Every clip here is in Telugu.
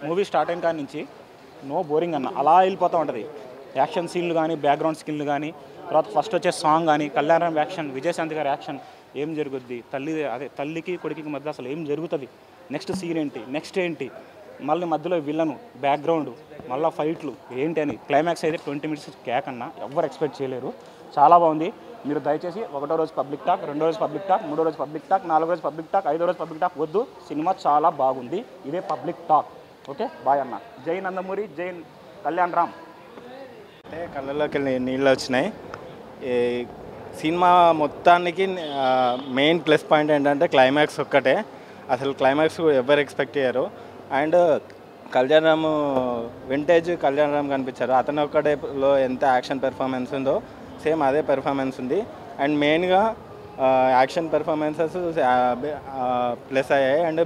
మూవీ స్టార్ట్ అయిన కాడి నుంచి నో బోరింగ్ అన్న, అలా వెళ్ళిపోతూ ఉంటుంది. యాక్షన్ సీన్లు కానీ, బ్యాక్గ్రౌండ్ స్కిన్లు కానీ, తర్వాత ఫస్ట్ వచ్చే సాంగ్ కానీ, కళ్యాణరామ్ యాక్షన్, విజయశాంతి గారి యాక్షన్, ఏం జరుగుద్ది, తల్లికి కొడుకుకి మధ్య అసలు ఏం జరుగుతుంది, నెక్స్ట్ సీన్ ఏంటి, నెక్స్ట్ ఏంటి, మళ్ళీ మధ్యలో విలను, బ్యాక్గ్రౌండ్, మళ్ళీ ఫైట్లు ఏంటి అని, క్లైమాక్స్ అయితే 20 minutes క్యాక్ అన్న, ఎవ్వరు ఎక్స్పెక్ట్ చేయలేరు. చాలా బాగుంది. మీరు దయచేసి 1వ రోజు పబ్లిక్ టాక్, 2వ రోజు పబ్లిక్ టాక్, 3వ రోజు పబ్లిక్ టాక్, 4వ రోజు పబ్లిక్ టాక్, 5వ రోజు పబ్లిక్ టాక్ వద్దు. సినిమా చాలా బాగుంది, ఇదే పబ్లిక్ టాక్. ఓకే, బాయ్ అన్న. జై నందమూరి, జై కళ్యాణ్ రామ్. అంటే కళ్ళలోకి నీళ్ళు వచ్చినాయి. ఈ సినిమా మొత్తానికి మెయిన్ ప్లస్ పాయింట్ ఏంటంటే క్లైమాక్స్ ఒక్కటే. అసలు క్లైమాక్స్ ఎవరు ఎక్స్పెక్ట్ చేయరు. అండ్ కళ్యాణ్ రామ్ వింటేజ్ కళ్యాణ్ రామ్ కనిపించారు. అతను ఒక్కటేలో ఎంత యాక్షన్ పెర్ఫార్మెన్స్ ఉందో సేమ్ అదే పెర్ఫార్మెన్స్ ఉంది. అండ్ మెయిన్గా యాక్షన్ పెర్ఫార్మెన్సెస్ ప్లస్ అయ్యాయి. అండ్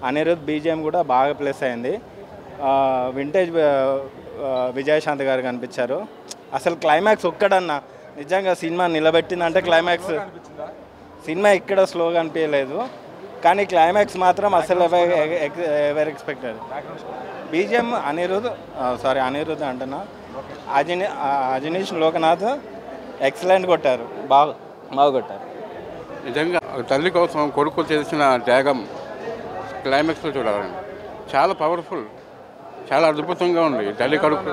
అనిరుద్ బీజిఎం కూడా బాగా ప్లస్ అయింది. వింటేజ్ విజయశాంతి గారు కనిపించారు. అసలు క్లైమాక్స్ ఒక్కడన్నా నిజంగా సినిమా నిలబెట్టిందంటే క్లైమాక్స్. సినిమా ఇక్కడ స్లోగా అనిపించలేదు, కానీ క్లైమాక్స్ మాత్రం అసలు ఎవరు ఎక్స్పెక్టెడ్. బీజిఎం అనిరుద్ అంటున్నా, అజనీష్ లోకనాథ్ ఎక్సలెంట్ కొట్టారు, బాగా కొట్టారు. నిజంగా తల్లి కోసం కొడుకు చేసిన త్యాగం క్లైమాక్స్లో చూడాలండి. చాలా పవర్ఫుల్, చాలా అద్భుతంగా ఉంది. తల్లి కొడుకు,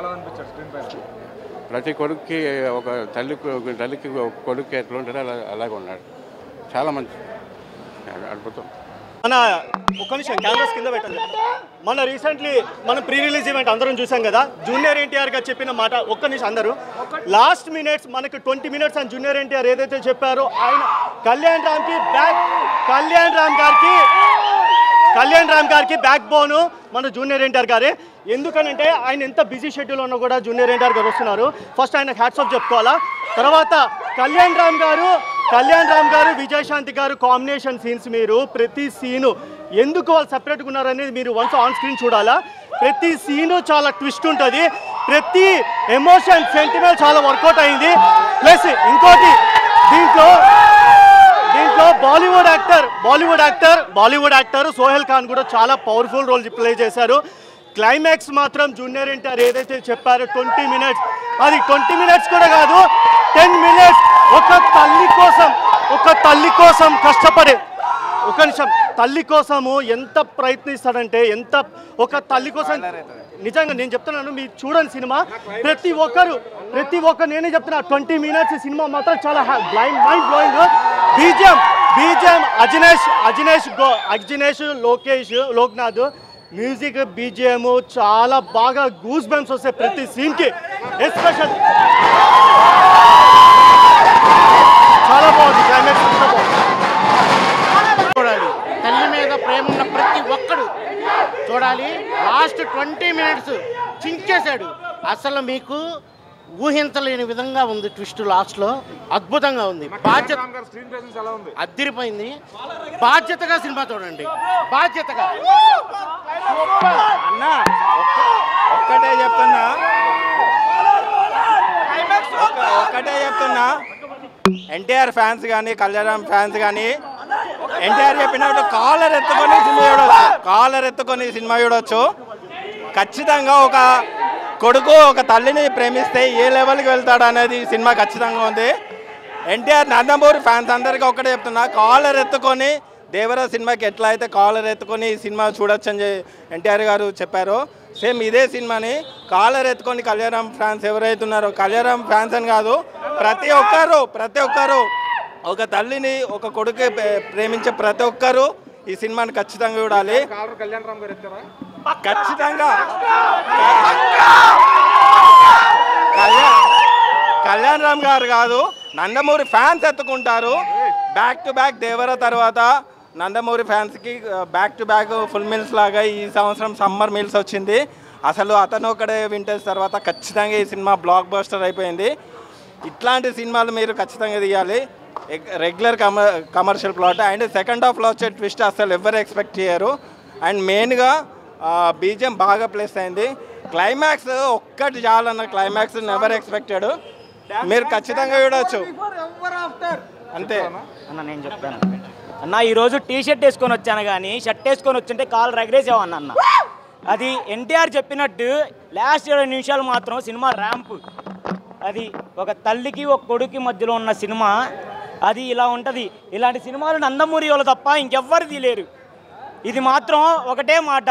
ప్రతి కొడుక్కి ఒక తల్లికి కొడుకు ఎట్లా ఉంటాడో అలాగే ఉన్నాడు. చాలా మంచి అద్భుతం. మన ఒక్క నిమిషం కెమెరాస్ కింద పెట్టండి. మన రీసెంట్లీ మనం ప్రీ రిలీజ్ ఈవెంట్ అందరం చూసాం కదా, జూనియర్ ఎన్టీఆర్ గారు చెప్పిన మాట ఒక్క నిమిషం అందరూ లాస్ట్ మినిట్స్ మనకు 20 minutes అని జూనియర్ ఎన్టీఆర్ ఏదైతే చెప్పారో ఆయన కళ్యాణ్ రామ్ గారికి బ్యాక్ బోను మన జూనియర్ ఎన్టీఆర్ గారే. ఎందుకనంటే ఆయన ఎంత బిజీ షెడ్యూల్ ఉన్నా కూడా జూనియర్ ఎన్టీఆర్ గారు వస్తున్నారు. ఫస్ట్ ఆయన హ్యాట్స్ ఆఫ్ చెప్పుకోవాలా. తర్వాత కళ్యాణ్ రామ్ గారు విజయశాంతి గారు కాంబినేషన్ సీన్స్, మీరు ప్రతి సీను ఎందుకు వాళ్ళు సపరేట్గా ఉన్నారనేది మీరు వన్స్ ఆన్ స్క్రీన్ చూడాలా. ప్రతి సీను చాలా ట్విస్ట్ ఉంటుంది, ప్రతి ఎమోషన్ సెంటిమెంట్ చాలా వర్కౌట్ అయింది. ప్లస్ ఇంకోటి దీంట్లో బాలీవుడ్ యాక్టర్ సోహెల్ ఖాన్ కూడా చాలా పవర్ఫుల్ రోల్ ప్లే చేశారు. క్లైమాక్స్ మాత్రం జూనియర్ ఎన్టీఆర్ ఏదైతే చెప్పారో 20 minutes, అది 20 minutes కూడా కాదు, 10 minutes ఒక తల్లి కోసం కష్టపడే, ఒక నిమిషం, తల్లి కోసము ఎంత ప్రయత్నిస్తాడంటే, ఒక తల్లి కోసం నిజంగా నేను చెప్తున్నాను, మీరు చూడండి సినిమా. ప్రతి ఒక్కరు నేనే చెప్తున్నా, 20 minutes సినిమా మాత్రం చాలా mind blowing. BGM Ajaneesh Loknath music, BGM చాలా బాగా గూస్ బంప్స్ వస్తాయి ప్రతి సీన్కి. ఎస్పెషల్ చాలా బాగుంది క్లైమాక్స్. చూడాలి, తల్లి మీద ప్రేమ ఉన్న ప్రతి ఒక్కడు చూడాలి. Last 20 minutes చించేశాడు. అసలు మీకు ఊహించలేని విధంగా ఉంది ట్విస్ట్ లాస్ట్లో, అద్భుతంగా ఉంది. బాధ్యత అద్దరిపోయింది. బాధ్యతగా సినిమా చూడండి, బాధ్యతగా. అన్న ఒక్కటే చెప్తున్నా, ఎన్టీఆర్ ఫ్యాన్స్ కానీ కళ్యాణ్ ఫ్యాన్స్ కానీ ఎన్టీఆర్ చెప్పినట్టు కాలర్ ఎత్తుకొని సినిమా చూడవచ్చు. ఖచ్చితంగా ఒక కొడుకు ఒక తల్లిని ప్రేమిస్తే ఏ లెవెల్కి వెళ్తాడు అనేది సినిమా ఖచ్చితంగా ఉంది. ఎన్టీఆర్ నందమూరి ఫ్యాన్స్ అందరికీ ఒక్కటే చెప్తున్నా, కాలర్ ఎత్తుకొని దేవరా సినిమాకి ఎట్లా అయితే కాలర్ ఎత్తుకొని ఈ సినిమా చూడొచ్చు అని ఎన్టీఆర్ గారు చెప్పారు, సేమ్ ఇదే సినిమాని కాలర్ ఎత్తుకొని కళ్యాణ్ ఫ్యాన్స్ ఎవరైతే ఉన్నారో, కళ్యాణ్ ఫ్యాన్స్ అని కాదు, ప్రతి ఒక్కరు ఒక తల్లిని ఒక కొడుకు ప్రేమించే ప్రతి ఒక్కరు ఈ సినిమాని ఖచ్చితంగా చూడాలి. ఖచ్చితంగా కళ్యాణ్ రామ్ గారు కాదు, నందమూరి ఫ్యాన్స్ ఎత్తుకుంటారు. బ్యాక్ టు బ్యాక్ దేవరా తర్వాత నందమూరి ఫ్యాన్స్కి back to back full meals లాగా ఈ సంవత్సరం సమ్మర్ మీల్స్ వచ్చింది. అసలు అతను ఒకడే వింటేజ్ తర్వాత ఖచ్చితంగా ఈ సినిమా బ్లాక్ బస్టర్ అయిపోయింది. ఇట్లాంటి సినిమాలు మీరు ఖచ్చితంగా తీయాలి. Regular commercial plot. And second హాఫ్లో వచ్చే ట్విస్ట్ అసలు ఎవరు ఎక్స్పెక్ట్ చేయరు. అండ్ మెయిన్గా బీజిఎం బాగా ప్లేస్ అయింది. క్లైమాక్స్ ఒక్కటి చాలన్న, క్లైమాక్స్ నెవర్ ఎక్స్పెక్టెడ్, మీరు ఖచ్చితంగా చూడవచ్చు అంతే. అన్న నేను చెప్తాను అన్న, ఈరోజు టీ షర్ట్ వేసుకొని వచ్చాను కానీ షర్ట్ వేసుకొని వచ్చింటే కాలు రగరేసావన్న. అది ఎన్టీఆర్ చెప్పినట్టు లాస్ట్ 20 నిమిషాలు మాత్రం సినిమా ర్యాంప్. అది ఒక తల్లికి ఒక కొడుకు మధ్యలో ఉన్న సినిమా. అది ఇలా ఉంటుంది. ఇలాంటి సినిమాలు నందమూరి వాళ్ళు తప్ప ఇంకెవ్వరు తీయలేరు. ఇది మాత్రం ఒకటే మాట,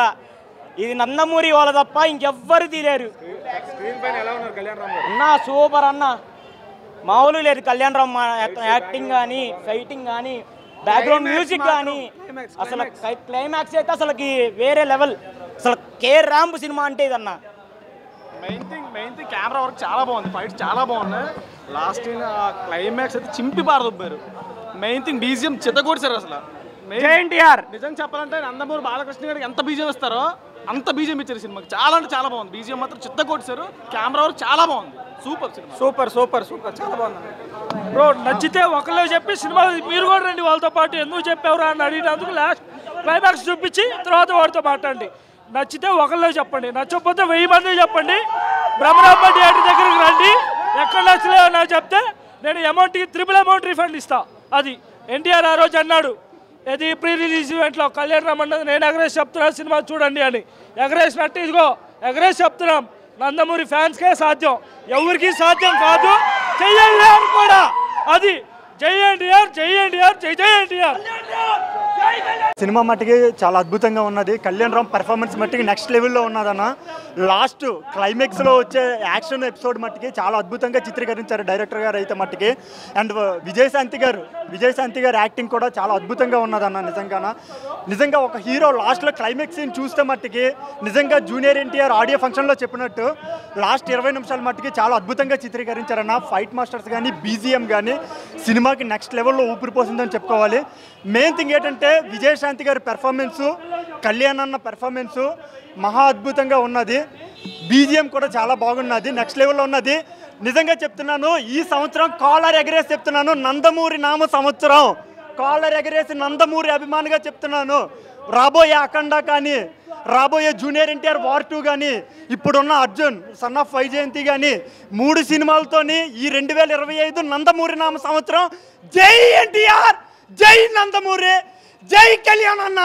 ఇది నందమూరి వాళ్ళ తప్ప ఇంకెవ్వరు తీయలేరు. అన్న సూపర్ అన్న, మామూలు లేదు. కళ్యాణ్ రామ్ యాక్టింగ్ కానీ, ఫైటింగ్ కానీ, బ్యాక్గ్రౌండ్ మ్యూజిక్ కానీ, అసలు క్లైమాక్స్ అయితే అసలుకి వేరే లెవెల్. అసలు ర్యాంప్ సినిమా అంటే ఇదన్న. మెయిన్ థింగ్ కెమెరా వర్క్ చాలా బాగుంది, ఫైట్స్ చాలా బాగున్నాయి. లాస్ట్ క్లైమాక్స్ అయితే చింపి పారదొబ్బారు. మెయిన్ థింగ్ బీజిఎం చిత్తగొడిచారు అసలు. నిజం చెప్పాలంటే నందమూరి బాలకృష్ణ గారికి ఎంత బీజిఎం ఇస్తారో అంత బీజిఎం ఇచ్చారు సినిమాకి. చాలా అంటే చాలా బాగుంది. బీజిఎం మాత్రం చిత్తగొడిచారు. కెమెరా వర్క్ చాలా బాగుంది. సూపర్ సినిమా, సూపర్ చాలా బాగుంది బ్రో. నచ్చితే ఒకళ్ళే చెప్పి సినిమా మీరు కూడా రండి వాళ్ళతో పాటు, ఎందుకు చెప్పేవరా అని అడిగినందుకు లాస్ట్ క్లైమాక్స్ చూపించి తర్వాత వాడితో మాట్లాడండి. నచ్చితే ఒకళ్ళే చెప్పండి, నచ్చకపోతే 1000 మంది చెప్పండి. బ్రహ్మరాంబ థియేటర్ దగ్గరికి రండి. ఎక్కడ నచ్చలేదో నాకు చెప్తే నేను అమౌంట్కి 3 అమౌంట్ రిఫండ్ ఇస్తా. అది ఎన్టీఆర్ ఆ రోజు అన్నాడు, ఇది ప్రీ రిలీజ్ ఈవెంట్లో కళ్యాణ్ రామ్ అన్నది నేను ఎగరేసి చెప్తున్నాను సినిమా చూడండి అని. ఎగరేసినట్టు ఇదిగో ఎగరేసి చెప్తున్నాం. నందమూరి ఫ్యాన్స్కే సాధ్యం, ఎవరికి సాధ్యం కాదు. చెయ్యండి అని కూడా. అది జై ఎన్టీఆర్, జై ఎన్టీఆర్, జై జై ఎన్టీఆర్. సినిమా మట్టికి చాలా అద్భుతంగా ఉన్నది. కళ్యాణ్ రామ్ పెర్ఫార్మెన్స్ మట్టికి నెక్స్ట్ లెవెల్లో ఉన్నదన్న. లాస్ట్ క్లైమాక్స్లో వచ్చే యాక్షన్ ఎపిసోడ్ మట్టికి చాలా అద్భుతంగా చిత్రీకరించారు డైరెక్టర్ గారు అయితే మట్టికి. అండ్ విజయశాంతి గారు యాక్టింగ్ కూడా చాలా అద్భుతంగా ఉన్నదన్న. నిజంగా ఒక హీరో లాస్ట్లో క్లైమాక్స్ సీన్ చూస్తే మట్టికి నిజంగా జూనియర్ ఎన్టీఆర్ ఆడియో ఫంక్షన్లో చెప్పినట్టు లాస్ట్ 20 నిమిషాల మట్టికి చాలా అద్భుతంగా చిత్రీకరించారన్న. ఫైట్ మాస్టర్స్ కానీ, బీజిఎం కానీ సినిమాకి నెక్స్ట్ లెవెల్లో ఊపిరిపోసిందని చెప్పుకోవాలి. మెయిన్ థింగ్ ఏంటంటే విజయశాంతి గారి పెర్ఫార్మెన్సు, కళ్యాణ్ అన్న పెర్ఫార్మెన్సు మహా అద్భుతంగా ఉన్నది. బీజిఎం కూడా చాలా బాగున్నది, నెక్స్ట్ లెవెల్లో ఉన్నది. నిజంగా చెప్తున్నాను, ఈ సంవత్సరం కాలర్ ఎగరేసి చెప్తున్నాను, నందమూరి నామ సంవత్సరం. కాలర్ ఎగరేసి నందమూరి అభిమానిగా చెప్తున్నాను. రాబోయే అఖండ కానీ, రాబోయే జూనియర్ ఎన్టీఆర్ వార్ 2 కానీ, ఇప్పుడున్న అర్జున్ సన్ ఆఫ్ వైజయంతి కానీ, 3 సినిమాలతోని ఈ 2025 నందమూరి నామ సంవత్సరం. జై ఎన్టీఆర్, జై నందమూరి, జై కళ్యాణ్ అన్న.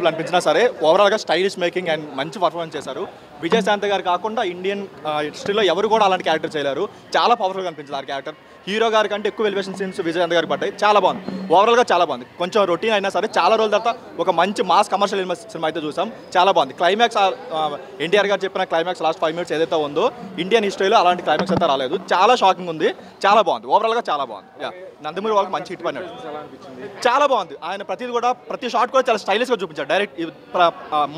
అనిపించినా సరే ఓవరాల్గా స్టైలిష్ మేకింగ్ అండ్ మంచి పర్ఫార్మెన్స్ చేశారు. విజయశాంతి గారు కాకుండా ఇండియన్ హిస్టరీలో ఎవరు కూడా అలాంటి క్యారెక్టర్ చేయలేరు. చాలా పవర్ఫుల్గా అనిపించింది ఆ క్యారెక్టర్. హీరో గారి కంటే ఎక్కువ ఎలివేషన్ సీన్స్ విజయశాంతి గారికి పడ్డాయి. చాలా బాగుంది, ఓవరాల్గా చాలా బాగుంది. కొంచెం రొటీన్ అయినా సరే చాలా రోజుల తర్వాత ఒక మంచి మాస్ కమర్షియల్ సినిమా అయితే చూసాం. చాలా బాగుంది. క్లైమాక్స్ ఎన్టీఆర్ గారు చెప్పిన క్లైమాక్స్ లాస్ట్ 5 మినిట్స్ ఏదైతే ఉందో ఇండియన్ హిస్టరీలో అలాంటి క్లైమాక్స్ అయితే రాలేదు. చాలా షాకింగ్ ఉంది, చాలా బాగుంది, ఓవరాల్గా చాలా బాగుంది. నందమూరి వాళ్ళకి మంచి హిట్ పడినాడు. చాలా బాగుంది. ఆయన ప్రతి షాట్ కూడా చాలా స్టైలిష్గా చూపించాడు. డైరెక్ట్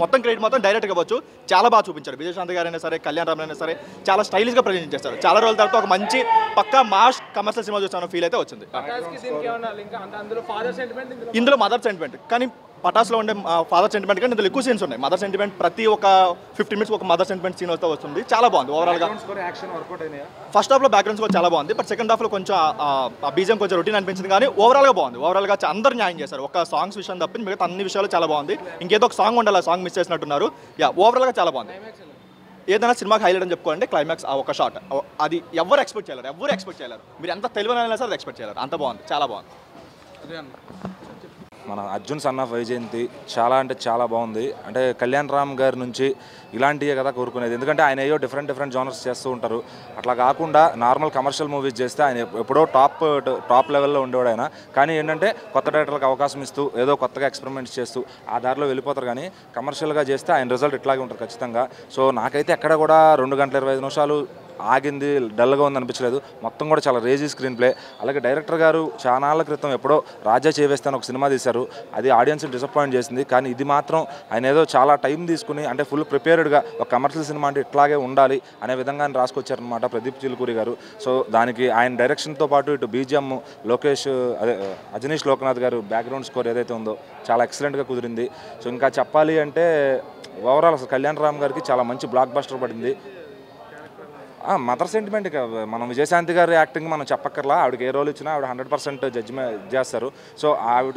మొత్తం క్రెడిట్ మొత్తం డైరెక్ట్గా ఇవ్వచ్చు. చాలా బాగా చూపించాడు. విజయశాంతి గారు అయినా సరే, కళ్యాణ్ రామ్ అయినా సరే చాలా స్టైలిష్గా ప్రజెంట్ చేస్తారు. చాలా రోజుల తర్వాత ఒక మంచి పక్కా మాస్ కమర్షియల్ సినిమా చూస్తాను ఫీల్ అయితే వచ్చింది. ఇందులో మదర్ సెంటిమెంట్ కానీ పటాస్లో ఉండే ఫాదర్ సెంటిమెంట్ కానీ ఇందులో ఎక్కువ సీన్స్ ఉన్నాయి. మదర్ సెంటిమెంట్ ప్రతి ఒక 15 మినిట్స్ ఒక మదర్ సెంటిమెంట్ సీన్ వస్తే వస్తుంది. చాలా బాగుంది ఓవరాల్గా. ఫస్ట్ హాఫ్లో బ్యాక్గ్రౌండ్స్ కూడా చాలా బాగుంది. బట్ సెకండ్ హాఫ్లో కొంచెం బీజిఎం కొంచెం రొటీన్ అనిపించింది. కానీ ఓవరాల్గా బాగుంది. ఓవరాల్గా అందరూ న్యాయం చేశారు. ఒక సాంగ్స్ విషయం తప్పి మిగతా అన్ని విషయాలు చాలా బాగుంది. ఇంకేదో ఒక సాంగ్ ఉండాలి, ఆ సాంగ్ మిస్ చేసినట్టున్నారు. ఓవరాల్గా చాలా బాగుంది. ఏదైనా సినిమాకి హైలైట్ అని చెప్పుకోండి క్లైమాక్స్ ఆ ఒక షాట్. అది ఎవరు ఎక్స్పెక్ట్ చేయలేరు. మీరు ఎంత తెలివైనా సరే ఎక్స్పెక్ట్ చేయలేరు. అంత బాగుంది, చాలా బాగుంది. మన అర్జున్ సన్ ఆఫ్ వైజయంతి చాలా అంటే చాలా బాగుంది. అంటే కళ్యాణ్ రామ్ గారి నుంచి ఇలాంటివే కదా కోరుకునేది. ఎందుకంటే ఆయన ఏయో డిఫరెంట్ జానర్స్ చేస్తూ ఉంటారు. అట్లా కాకుండా నార్మల్ కమర్షియల్ మూవీస్ చేస్తే ఆయన ఎప్పుడో టాప్ లెవెల్లో ఉండేవాడు ఆయన. కానీ ఏంటంటే కొత్త డైరెక్టర్లకు అవకాశం ఇస్తూ ఏదో కొత్తగా ఎక్స్పెరిమెంట్స్ చేస్తూ ఆ దారిలో వెళ్ళిపోతారు. కానీ కమర్షియల్గా చేస్తే ఆయన రిజల్ట్ ఇట్లాగే ఉంటుంది ఖచ్చితంగా. సో నాకైతే ఎక్కడ కూడా 2 గంటల 25 నిమిషాలు ఆగింది డల్గా ఉంది అనిపించలేదు. మొత్తం కూడా చాలా రేజీ స్క్రీన్ ప్లే. అలాగే డైరెక్టర్ గారు చానాళ్ళ క్రితం ఎప్పుడో రాజా చేవేస్తాను ఒక సినిమా తీశారు. అది ఆడియన్స్ని డిసప్పాయింట్ చేసింది. కానీ ఇది మాత్రం ఆయన ఏదో చాలా టైం తీసుకుని అంటే ఫుల్ ప్రిపేర్డ్గా ఒక కమర్షియల్ సినిమా అంటే ఇట్లాగే ఉండాలి అనే విధంగా ఆయన రాసుకొచ్చారనమాట ప్రదీప్ చిలుకూరి గారు. సో దానికి ఆయన డైరెక్షన్తో పాటు ఇటు బీజిఎం అజనీష్ లోకనాథ్ గారు బ్యాక్గ్రౌండ్ స్కోర్ ఏదైతే ఉందో చాలా ఎక్సలెంట్గా కుదిరింది. సో ఇంకా చెప్పాలి అంటే ఓవరాల్ అసలు కళ్యాణ్ రామ్ గారికి చాలా మంచి బ్లాక్ బస్టర్ పడింది. మదర్ సెంటిమెంట్ మనం విజయశాంతి గారి యాక్టింగ్ మనం చెప్పక్కర్లా, ఆవిడకి ఏ రోల్ ఇచ్చినా ఆవిడ 100% జడ్జిమెంట్ చేస్తారు. సో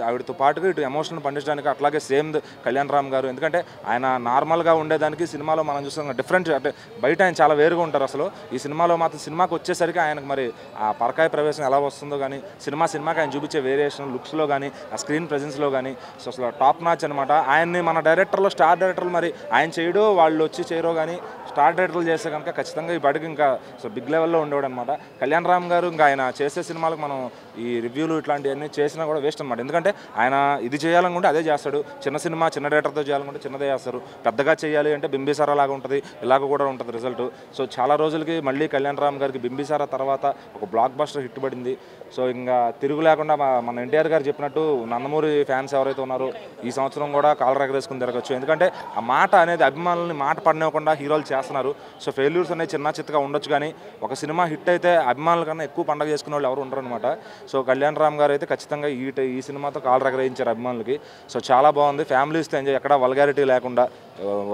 ఆవిడతో పాటుగా ఇటు ఎమోషన్ పండించడానికి అట్లాగే సేమ్ కళ్యాణ్ రామ్ గారు. ఎందుకంటే ఆయన నార్మల్గా ఉండేదానికి సినిమాలో మనం చూస్తాం డిఫరెంట్, అంటే బయట ఆయన చాలా వేరుగా ఉంటారు. అసలు ఈ సినిమాలో మాత్రం సినిమాకి వచ్చేసరికి ఆయనకు మరి ఆ పరకాయ ప్రవేశం ఎలా వస్తుందో కానీ సినిమాకి ఆయన చూపించే వేరియేషన్ లుక్స్లో కానీ ఆ స్క్రీన్ ప్రెజెన్స్లో కానీ సో అసలు టాప్ నాచ్ అనమాట. ఆయన్ని మన డైరెక్టర్లు స్టార్ డైరెక్టర్లు మరి ఆయన చేయడో వాళ్ళు వచ్చి చేయరో కానీ స్టార్ డైరెక్టర్లు చేస్తే కనుక ఖచ్చితంగా ఈ బడికి ఇంకా సో బిగ్ లెవెల్లో ఉండేవాడు అనమాట. కళ్యాణ్ రామ్ గారు ఇంకా ఆయన చేసే సినిమాలకు మనం ఈ రివ్యూలు ఇట్లాంటివన్నీ చేసినా కూడా వేస్ట్ అనమాట. ఎందుకంటే ఆయన ఇది చేయాలనుకుంటే అదే చేస్తాడు. చిన్న సినిమా చిన్న డైరెక్టర్తో చేయాలనుకుంటే చిన్నదే చేస్తారు. పెద్దగా చేయాలి అంటే బింబిసారా లాగా ఉంటుంది, ఇలాగ కూడా ఉంటుంది రిజల్ట్. సో చాలా రోజులకి మళ్ళీ కళ్యాణ్ రామ్ గారికి బింబిసారా తర్వాత ఒక బ్లాక్ బస్టర్ హిట్ పడింది. సో ఇంకా తిరుగు లేకుండా మన ఎన్టీఆర్ గారు చెప్పినట్టు నందమూరి ఫ్యాన్స్ ఎవరైతే ఉన్నారో ఈ సంవత్సరం కూడా కాలర్ ఎగరేసుకుని తిరగచ్చు. ఎందుకంటే ఆ మాట అనేది అభిమానులని మాట పడనివ్వకుండా హీరోలు చేస్తున్నారు. సో ఫెయిల్యూర్స్ అనేవి చిన్న చిత్తగా ఉండొచ్చు కానీ ఒక సినిమా హిట్ అయితే అభిమానుల కన్నా ఎక్కువ పండగ చేసుకునే వాళ్ళు ఎవరు ఉండరు అనమాట. సో కళ్యాణ్ రామ్ గారు అయితే ఖచ్చితంగా ఈ సినిమాతో కాలర్ ఎగరేయించారు అభిమానులకి. సో చాలా బాగుంది, ఫ్యామిలీస్తో ఎంజాయ్, ఎక్కడ వల్గారిటీ లేకుండా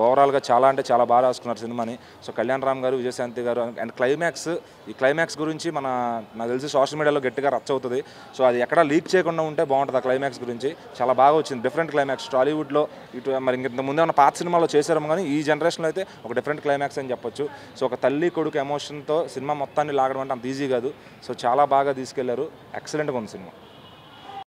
ఓవరాల్గా చాలా అంటే చాలా బాగా రాసుకున్నారు సినిమాని. సో కళ్యాణ్ రామ్ గారు, విజయశాంతి గారు అండ్ ఈ క్లైమాక్స్ గురించి నాకు తెలిసి సోషల్ మీడియాలో గట్టిగా రచ్చ అవుతుంది. సో అది ఎక్కడా లీక్ చేయకుండా ఉంటే బాగుంటుంది. ఆ క్లైమాక్స్ గురించి చాలా బాగా వచ్చింది, డిఫరెంట్ క్లైమాక్స్. టాలీవుడ్లో ఇటు మరి ఇంత ముందే ఉన్న పాత సినిమాలో చేశారేమో కానీ ఈ జనరేషన్లో అయితే ఒక డిఫరెంట్ క్లైమాక్స్ అని చెప్పొచ్చు. సో ఒక తల్లి కొడుకు ఎమోషన్తో సినిమా మొత్తాన్ని లాగడం అంటే అంత ఈజీ కాదు. సో చాలా బాగా తీసుకెళ్లారు, ఎక్సలెంట్గా ఉంది సినిమా.